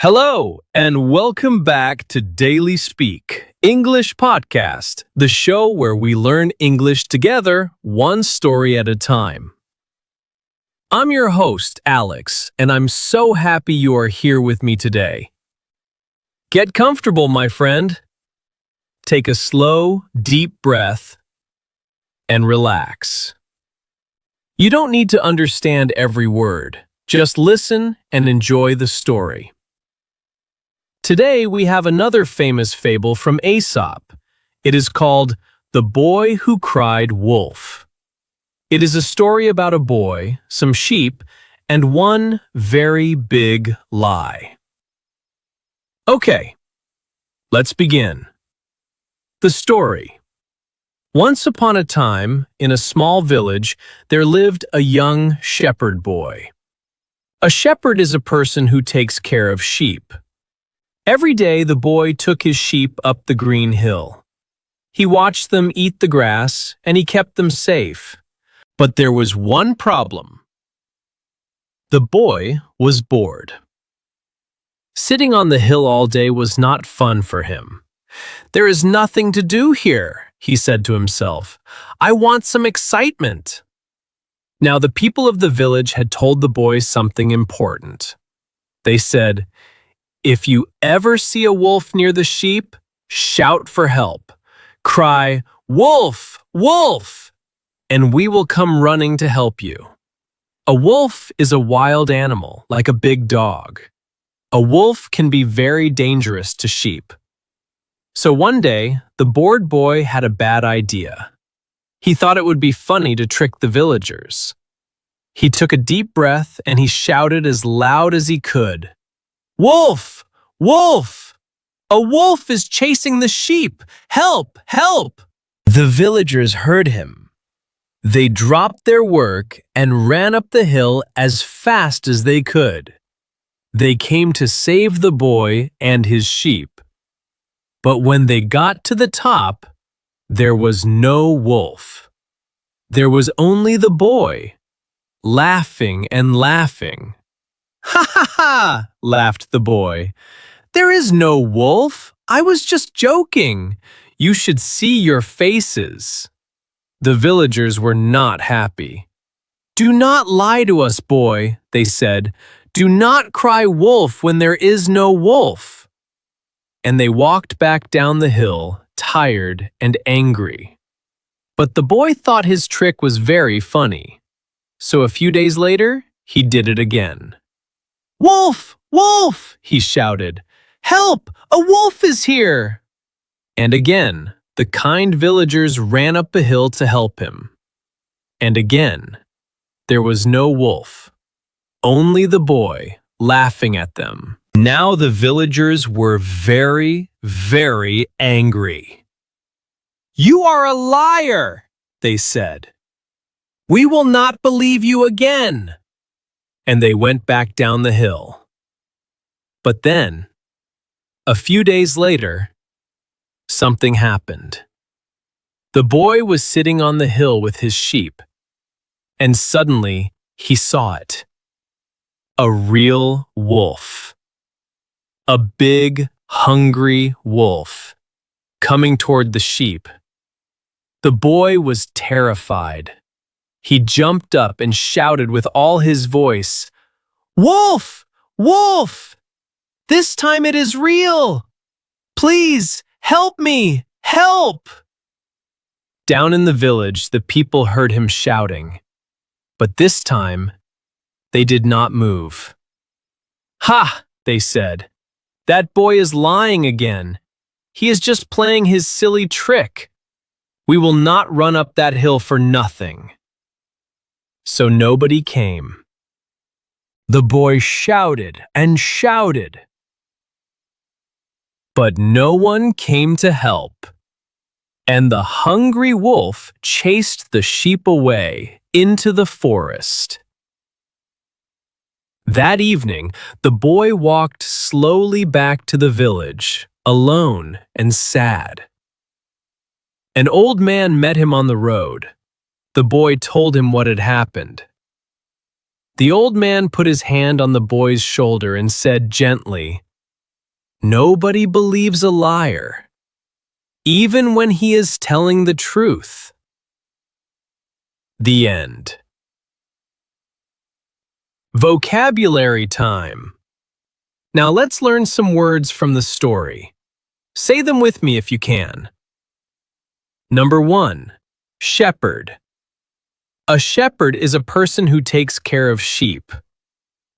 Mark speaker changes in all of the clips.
Speaker 1: Hello, and welcome back to Daily Speak, English Podcast, the show where we learn English together, one story at a time. I'm your host, Alex, and I'm so happy you are here with me today. Get comfortable, my friend. Take a slow, deep breath and relax. You don't need to understand every word. Just listen and enjoy the story. Today we have another famous fable from Aesop. It is called The Boy Who Cried Wolf. It is a story about a boy, some sheep, and one very big lie. Okay, let's begin. The story. Once upon a time, in a small village, there lived a young shepherd boy. A shepherd is a person who takes care of sheep. Every day the boy took his sheep up the green hill. He watched them eat the grass, and he kept them safe. But there was one problem. The boy was bored. Sitting on the hill all day was not fun for him. "There is nothing to do here," he said to himself. "I want some excitement." Now the people of the village had told the boy something important. They said, "If you ever see a wolf near the sheep, shout for help. Cry, 'Wolf! Wolf!' and we will come running to help you." A wolf is a wild animal, like a big dog. A wolf can be very dangerous to sheep. So one day, the bored boy had a bad idea. He thought it would be funny to trick the villagers. He took a deep breath and he shouted as loud as he could, "Wolf! Wolf! A wolf is chasing the sheep! Help! Help!" The villagers heard him. They dropped their work and ran up the hill as fast as they could. They came to save the boy and his sheep. But when they got to the top, there was no wolf. There was only the boy, laughing and laughing. "Ha ha ha!" laughed the boy. "There is no wolf. I was just joking. You should see your faces." The villagers were not happy. "Do not lie to us, boy," they said. "Do not cry wolf when there is no wolf." And they walked back down the hill, tired and angry. But the boy thought his trick was very funny. So a few days later, he did it again. "Wolf! Wolf!" he shouted. "Help! A wolf is here!" And again, the kind villagers ran up the hill to help him. And again, there was no wolf, only the boy laughing at them. Now the villagers were very, very angry. "You are a liar," they said. "We will not believe you again." And they went back down the hill. But then, a few days later, something happened. The boy was sitting on the hill with his sheep, and suddenly he saw it. A real wolf. A big, hungry wolf, coming toward the sheep. The boy was terrified. He jumped up and shouted with all his voice, "Wolf! Wolf! This time it is real! Please, help me! Help!" Down in the village, the people heard him shouting. But this time, they did not move. "Ha!" they said. "That boy is lying again. He is just playing his silly trick. We will not run up that hill for nothing." So nobody came. The boy shouted and shouted. But no one came to help. And the hungry wolf chased the sheep away into the forest. That evening, the boy walked slowly back to the village, alone and sad. An old man met him on the road. The boy told him what had happened. The old man put his hand on the boy's shoulder and said gently, Nobody believes a liar, even when he is telling the truth. The end. Vocabulary time. Now let's learn some words from the story. Say them with me if you can. Number 1, shepherd. A shepherd is a person who takes care of sheep.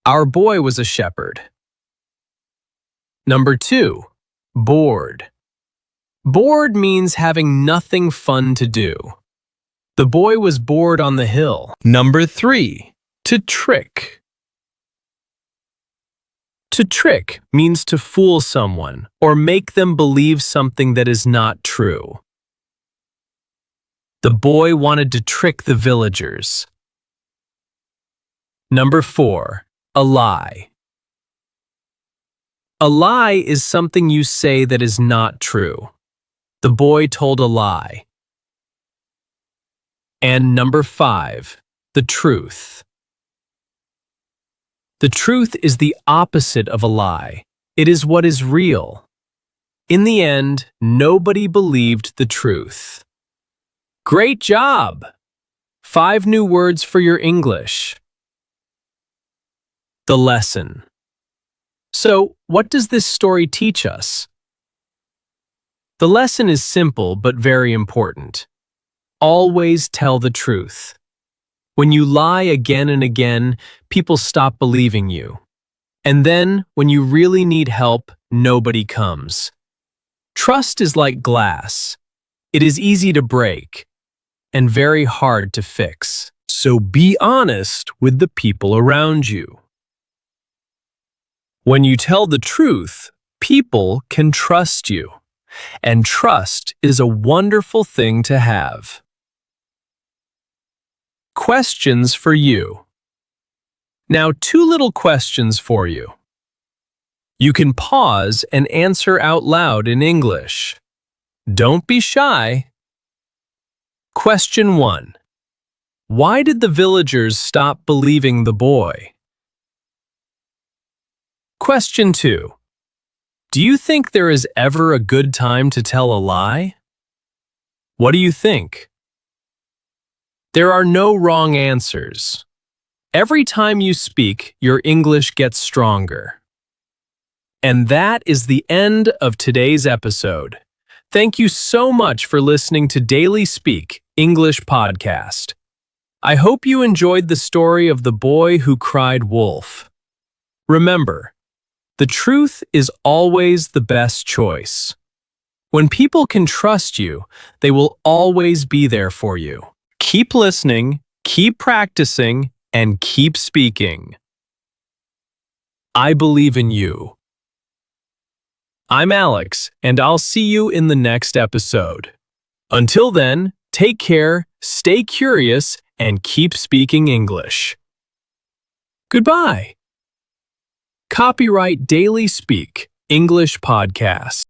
Speaker 1: Our boy was a shepherd. Number 2, bored. Bored means having nothing fun to do. The boy was bored on the hill. Number 3, to trick. To trick means to fool someone or make them believe something that is not true. The boy wanted to trick the villagers. Number 4, a lie. A lie is something you say that is not true. The boy told a lie. And number 5, the truth. The truth is the opposite of a lie. It is what is real. In the end, nobody believed the truth. Great job! 5 new words for your English. The lesson. So, what does this story teach us? The lesson is simple but very important. Always tell the truth. When you lie again and again, people stop believing you. And then, when you really need help, nobody comes. Trust is like glass. It is easy to break and very hard to fix. So be honest with the people around you. When you tell the truth, people can trust you. And trust is a wonderful thing to have. Questions for you. Now, 2 little questions for you. You can pause and answer out loud in English. Don't be shy. Question 1. Why did the villagers stop believing the boy? Question 2. Do you think there is ever a good time to tell a lie? What do you think? There are no wrong answers. Every time you speak, your English gets stronger. And that is the end of today's episode. Thank you so much for listening to Daily Speak English Podcast. I hope you enjoyed the story of the boy who cried wolf. Remember, the truth is always the best choice. When people can trust you, they will always be there for you. Keep listening, keep practicing, and keep speaking. I believe in you. I'm Alex, and I'll see you in the next episode. Until then, take care, stay curious, and keep speaking English. Goodbye. Copyright Daily Speak English Podcast.